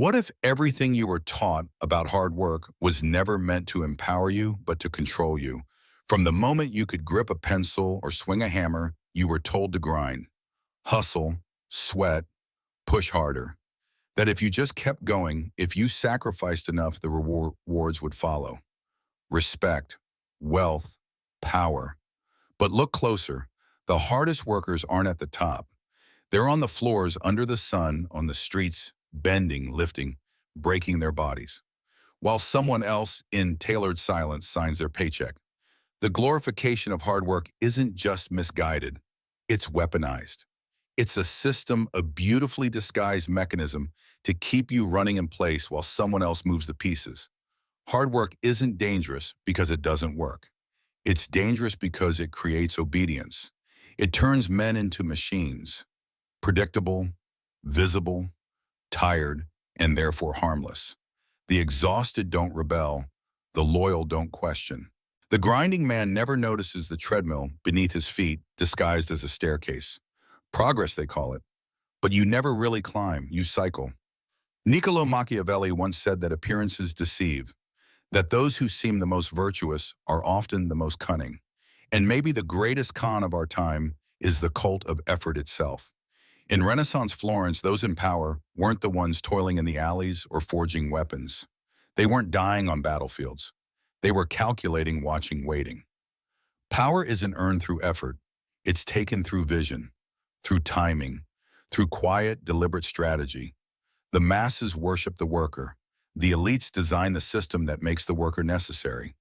What if everything you were taught about hard work was never meant to empower you, but to control you? From the moment you could grip a pencil or swing a hammer, you were told to grind, hustle, sweat, push harder. That if you just kept going, if you sacrificed enough, the rewards would follow. Respect, wealth, power. But look closer. The hardest workers aren't at the top. They're on the floors under the sun, on the streets, bending, lifting, breaking their bodies, while someone else in tailored silence signs their paycheck. The glorification of hard work isn't just misguided, it's weaponized. It's a system, a beautifully disguised mechanism to keep you running in place while someone else moves the pieces. Hard work isn't dangerous because it doesn't work. It's dangerous because it creates obedience. It turns men into machines, predictable, visible, tired, and therefore harmless. The exhausted don't rebel, the loyal don't question. The grinding man never notices the treadmill beneath his feet disguised as a staircase. Progress, they call it. But you never really climb, you cycle. Niccolo Machiavelli once said that appearances deceive, that those who seem the most virtuous are often the most cunning. And maybe the greatest con of our time is the cult of effort itself. In Renaissance Florence, those in power weren't the ones toiling in the alleys or forging weapons. They weren't dying on battlefields. They were calculating, watching, waiting. Power isn't earned through effort. It's taken through vision, through timing, through quiet, deliberate strategy. The masses worship the worker. The elites design the system that makes the worker necessary.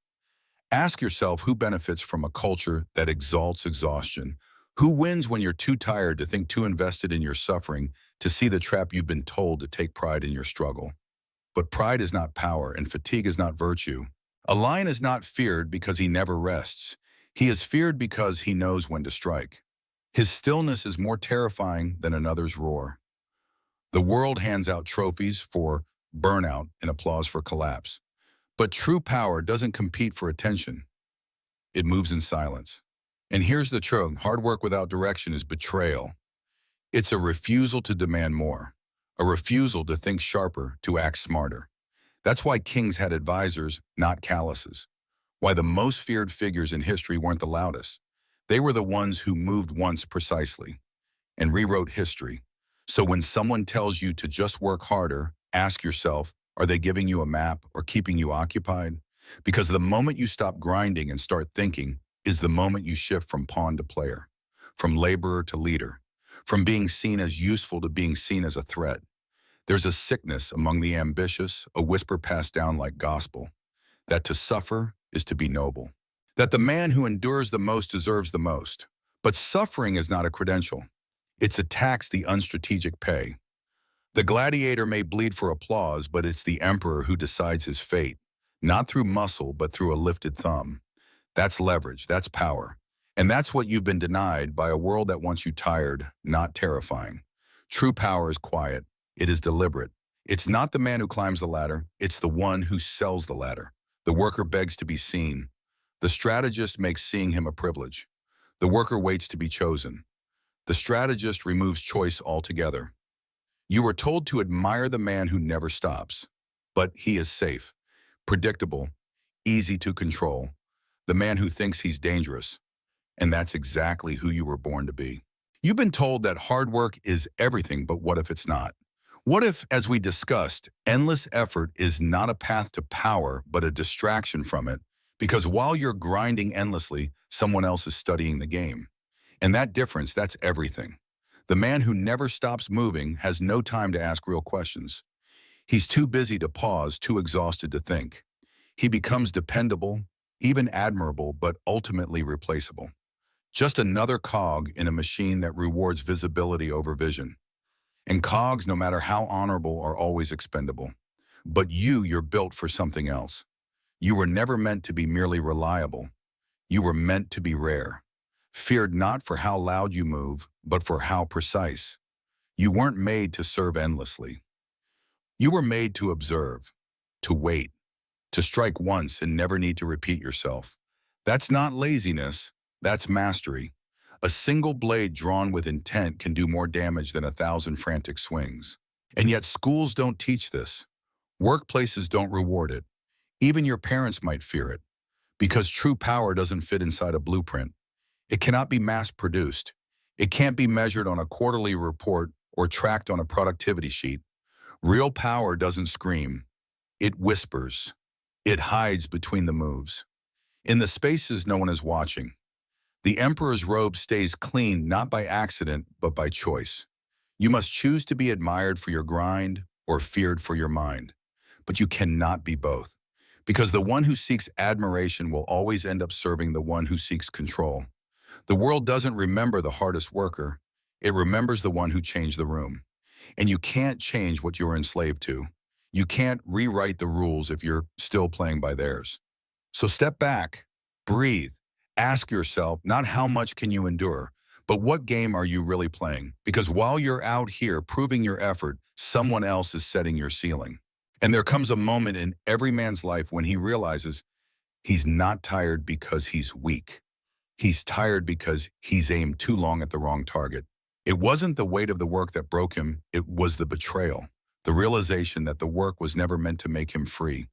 Ask yourself who benefits from a culture that exalts exhaustion. Who wins when you're too tired to think, too invested in your suffering, to see the trap you've been told to take pride in your struggle? But pride is not power, and fatigue is not virtue. A lion is not feared because he never rests. He is feared because he knows when to strike. His stillness is more terrifying than another's roar. The world hands out trophies for burnout and applause for collapse. But true power doesn't compete for attention. It moves in silence. And here's the truth: hard work without direction is betrayal. It's a refusal to demand more, a refusal to think sharper, to act smarter. That's why kings had advisors, not calluses. Why the most feared figures in history weren't the loudest. They were the ones who moved once precisely and rewrote history. So when someone tells you to just work harder, ask yourself, are they giving you a map or keeping you occupied? Because the moment you stop grinding and start thinking is the moment you shift from pawn to player, from laborer to leader, from being seen as useful to being seen as a threat. There's a sickness among the ambitious, a whisper passed down like gospel, that to suffer is to be noble, that the man who endures the most deserves the most. But suffering is not a credential. It's a tax the unstrategic pay. The gladiator may bleed for applause, but it's the emperor who decides his fate, not through muscle, but through a lifted thumb. That's leverage, that's power. And that's what you've been denied by a world that wants you tired, not terrifying. True power is quiet. It is deliberate. It's not the man who climbs the ladder. It's the one who sells the ladder. The worker begs to be seen. The strategist makes seeing him a privilege. The worker waits to be chosen. The strategist removes choice altogether. You are told to admire the man who never stops. But he is safe, predictable, easy to control. The man who thinks he's dangerous. And that's exactly who you were born to be. You've been told that hard work is everything, but what if it's not? What if, as we discussed, endless effort is not a path to power, but a distraction from it? Because while you're grinding endlessly, someone else is studying the game. And that difference, that's everything. The man who never stops moving has no time to ask real questions. He's too busy to pause, too exhausted to think. He becomes dependable, even admirable, but ultimately replaceable. Just another cog in a machine that rewards visibility over vision. And cogs, no matter how honorable, are always expendable. But you're built for something else. You were never meant to be merely reliable. You were meant to be rare. Feared not for how loud you move, but for how precise. You weren't made to serve endlessly. You were made to observe, to wait, to strike once and never need to repeat yourself. That's not laziness, that's mastery. A single blade drawn with intent can do more damage than 1,000 frantic swings. And yet schools don't teach this. Workplaces don't reward it. Even your parents might fear it, because true power doesn't fit inside a blueprint. It cannot be mass-produced. It can't be measured on a quarterly report or tracked on a productivity sheet. Real power doesn't scream. It whispers. It hides between the moves. In the spaces no one is watching. The emperor's robe stays clean not by accident, but by choice. You must choose to be admired for your grind or feared for your mind. But you cannot be both. Because the one who seeks admiration will always end up serving the one who seeks control. The world doesn't remember the hardest worker. It remembers the one who changed the room. And you can't change what you're enslaved to. You can't rewrite the rules if you're still playing by theirs. So step back, breathe, ask yourself not how much can you endure, but what game are you really playing? Because while you're out here proving your effort, someone else is setting your ceiling. And there comes a moment in every man's life when he realizes he's not tired because he's weak. He's tired because he's aimed too long at the wrong target. It wasn't the weight of the work that broke him, it was the betrayal. The realization that the work was never meant to make him free.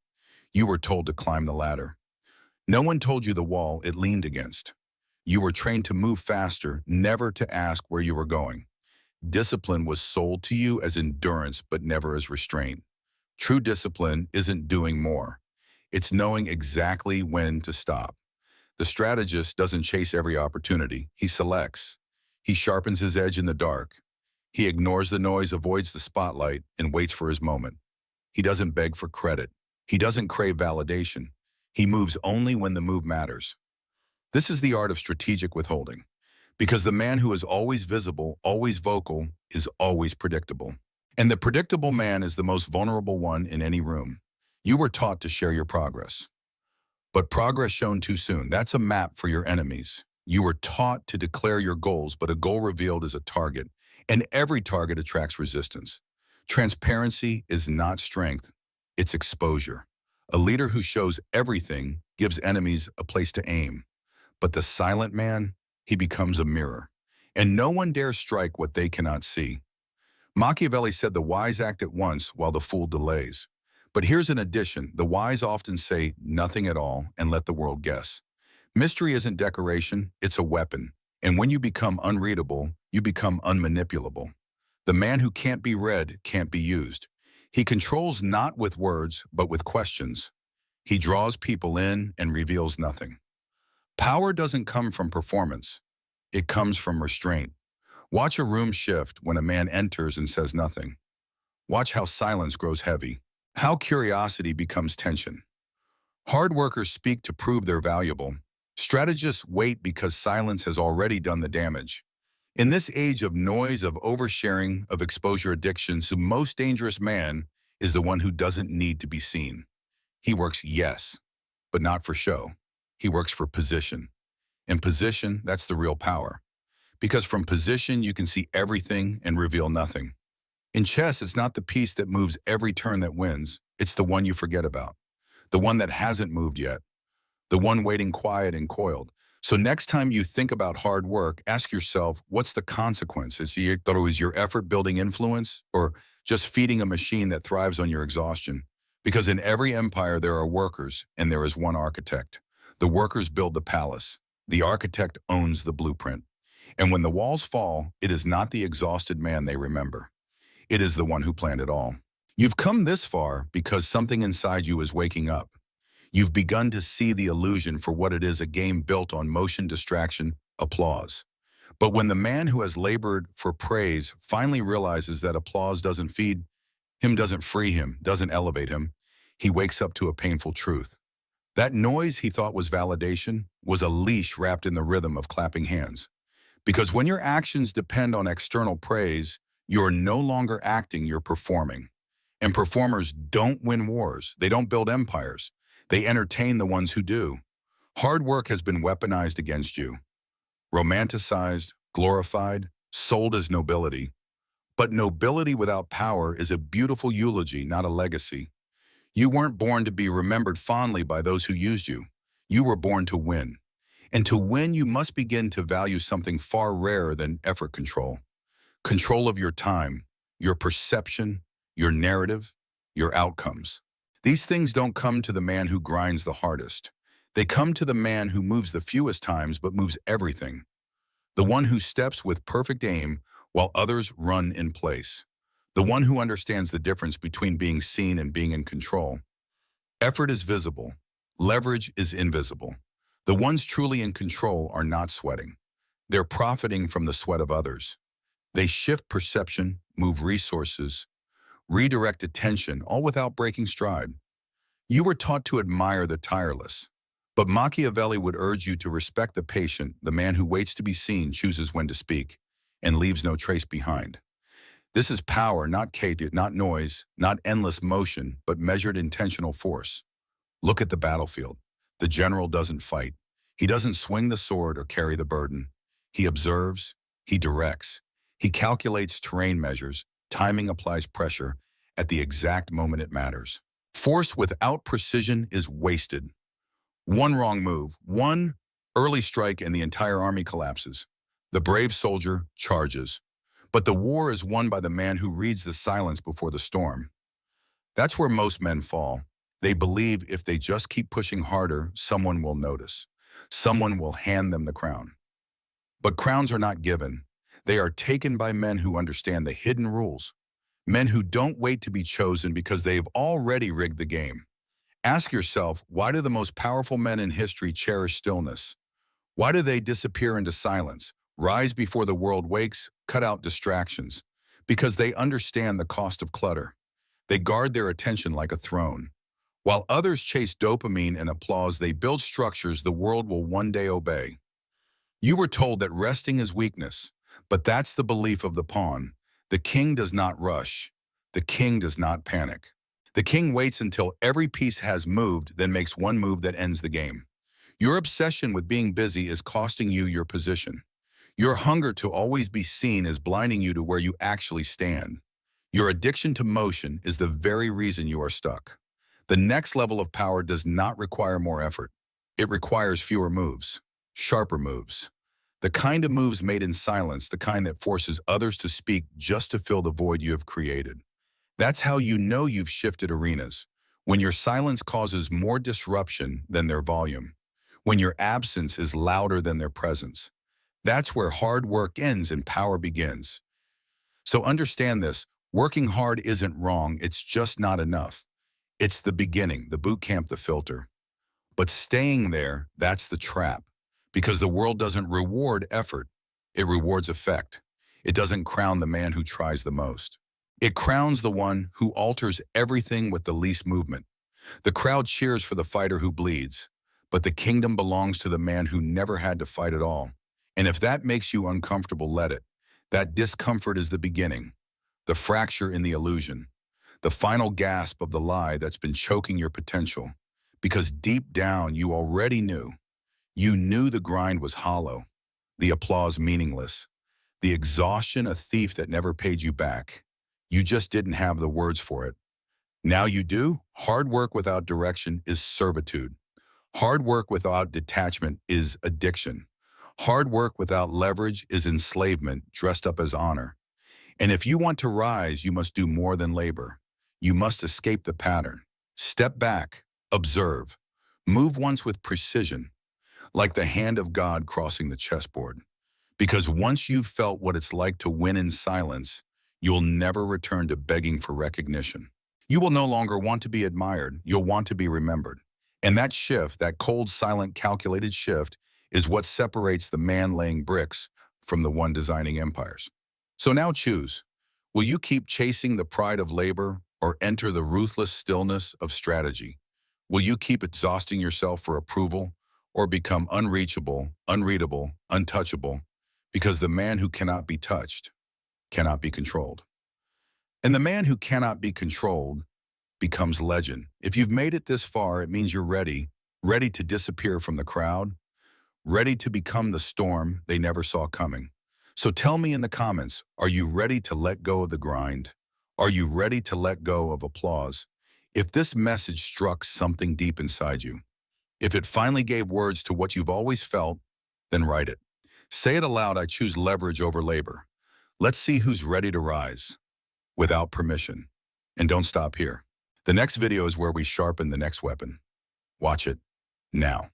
You were told to climb the ladder. No one told you the wall it leaned against. You were trained to move faster, never to ask where you were going. Discipline was sold to you as endurance, but never as restraint. True discipline isn't doing more. It's knowing exactly when to stop. The strategist doesn't chase every opportunity. He selects. He sharpens his edge in the dark. He ignores the noise, avoids the spotlight, and waits for his moment. He doesn't beg for credit. He doesn't crave validation. He moves only when the move matters. This is the art of strategic withholding, because the man who is always visible, always vocal, is always predictable. And the predictable man is the most vulnerable one in any room. You were taught to share your progress. But progress shown too soon, that's a map for your enemies. You were taught to declare your goals, but a goal revealed is a target, and every target attracts resistance. Transparency is not strength, it's exposure. A leader who shows everything gives enemies a place to aim. But the silent man, he becomes a mirror. And no one dares strike what they cannot see. Machiavelli said the wise act at once while the fool delays. But here's an addition. The wise often say nothing at all and let the world guess. Mystery isn't decoration, it's a weapon. And when you become unreadable, you become unmanipulable. The man who can't be read can't be used. He controls not with words, but with questions. He draws people in and reveals nothing. Power doesn't come from performance. It comes from restraint. Watch a room shift when a man enters and says nothing. Watch how silence grows heavy. How curiosity becomes tension. Hard workers speak to prove they're valuable. Strategists wait because silence has already done the damage. In this age of noise, of oversharing, of exposure addictions, the most dangerous man is the one who doesn't need to be seen. He works, yes, but not for show. He works for position. In position, that's the real power. Because from position, you can see everything and reveal nothing. In chess, it's not the piece that moves every turn that wins. It's the one you forget about. The one that hasn't moved yet. The one waiting quiet and coiled. So next time you think about hard work, ask yourself, what's the consequence? Is your effort building influence or just feeding a machine that thrives on your exhaustion? Because in every empire, there are workers and there is one architect. The workers build the palace. The architect owns the blueprint. And when the walls fall, it is not the exhausted man they remember. It is the one who planned it all. You've come this far because something inside you is waking up. You've begun to see the illusion for what it is, a game built on motion, distraction, applause. But when the man who has labored for praise finally realizes that applause doesn't feed him, doesn't free him, doesn't elevate him, he wakes up to a painful truth. That noise he thought was validation was a leash wrapped in the rhythm of clapping hands. Because when your actions depend on external praise, you're no longer acting, you're performing. And performers don't win wars. They don't build empires. They entertain the ones who do. Hard work has been weaponized against you. Romanticized, glorified, sold as nobility. But nobility without power is a beautiful eulogy, not a legacy. You weren't born to be remembered fondly by those who used you. You were born to win. And to win, you must begin to value something far rarer than effort control. Control of your time, your perception, your narrative, your outcomes. These things don't come to the man who grinds the hardest. They come to the man who moves the fewest times but moves everything. The one who steps with perfect aim while others run in place. The one who understands the difference between being seen and being in control. Effort is visible. Leverage is invisible. The ones truly in control are not sweating. They're profiting from the sweat of others. They shift perception, move resources, redirect attention, all without breaking stride. You were taught to admire the tireless, but Machiavelli would urge you to respect the patient. The man who waits to be seen chooses when to speak, and leaves no trace behind. This is power, not chaos, not noise, not endless motion, but measured intentional force. Look at the battlefield. The general doesn't fight. He doesn't swing the sword or carry the burden. He observes, he directs, he calculates terrain measures, timing applies pressure at the exact moment it matters. Force without precision is wasted. One wrong move, one early strike, and the entire army collapses. The brave soldier charges. But the war is won by the man who reads the silence before the storm. That's where most men fall. They believe if they just keep pushing harder, someone will notice. Someone will hand them the crown. But crowns are not given. They are taken by men who understand the hidden rules. Men who don't wait to be chosen because they've already rigged the game. Ask yourself, why do the most powerful men in history cherish stillness? Why do they disappear into silence, rise before the world wakes, cut out distractions? Because they understand the cost of clutter. They guard their attention like a throne. While others chase dopamine and applause, they build structures the world will one day obey. You were told that resting is weakness, but that's the belief of the pawn. The king does not rush. The king does not panic. The king waits until every piece has moved, then makes one move that ends the game. Your obsession with being busy is costing you your position. Your hunger to always be seen is blinding you to where you actually stand. Your addiction to motion is the very reason you are stuck. The next level of power does not require more effort. It requires fewer moves, sharper moves. The kind of moves made in silence, the kind that forces others to speak just to fill the void you have created. That's how you know you've shifted arenas. When your silence causes more disruption than their volume. When your absence is louder than their presence. That's where hard work ends and power begins. So understand this, working hard isn't wrong, it's just not enough. It's the beginning, the boot camp, the filter. But staying there, that's the trap. Because the world doesn't reward effort, it rewards effect. It doesn't crown the man who tries the most. It crowns the one who alters everything with the least movement. The crowd cheers for the fighter who bleeds, but the kingdom belongs to the man who never had to fight at all. And if that makes you uncomfortable, let it. That discomfort is the beginning, the fracture in the illusion, the final gasp of the lie that's been choking your potential. Because deep down, you already knew. You knew the grind was hollow, the applause meaningless, the exhaustion a thief that never paid you back. You just didn't have the words for it. Now you do. Hard work without direction is servitude. Hard work without detachment is addiction. Hard work without leverage is enslavement dressed up as honor. And if you want to rise, you must do more than labor. You must escape the pattern. Step back, observe, move once with precision, like the hand of God crossing the chessboard. Because once you've felt what it's like to win in silence, you'll never return to begging for recognition. You will no longer want to be admired, you'll want to be remembered. And that shift, that cold, silent, calculated shift, is what separates the man laying bricks from the one designing empires. So now choose. Will you keep chasing the pride of labor or enter the ruthless stillness of strategy? Will you keep exhausting yourself for approval or become unreachable, unreadable, untouchable? Because the man who cannot be touched cannot be controlled. And the man who cannot be controlled becomes legend. If you've made it this far, it means you're ready to disappear from the crowd, ready to become the storm they never saw coming. So tell me in the comments, are you ready to let go of the grind? Are you ready to let go of applause? If this message struck something deep inside you, if it finally gave words to what you've always felt, then write it. Say it aloud, I choose leverage over labor. Let's see who's ready to rise without permission. And don't stop here. The next video is where we sharpen the next weapon. Watch it now.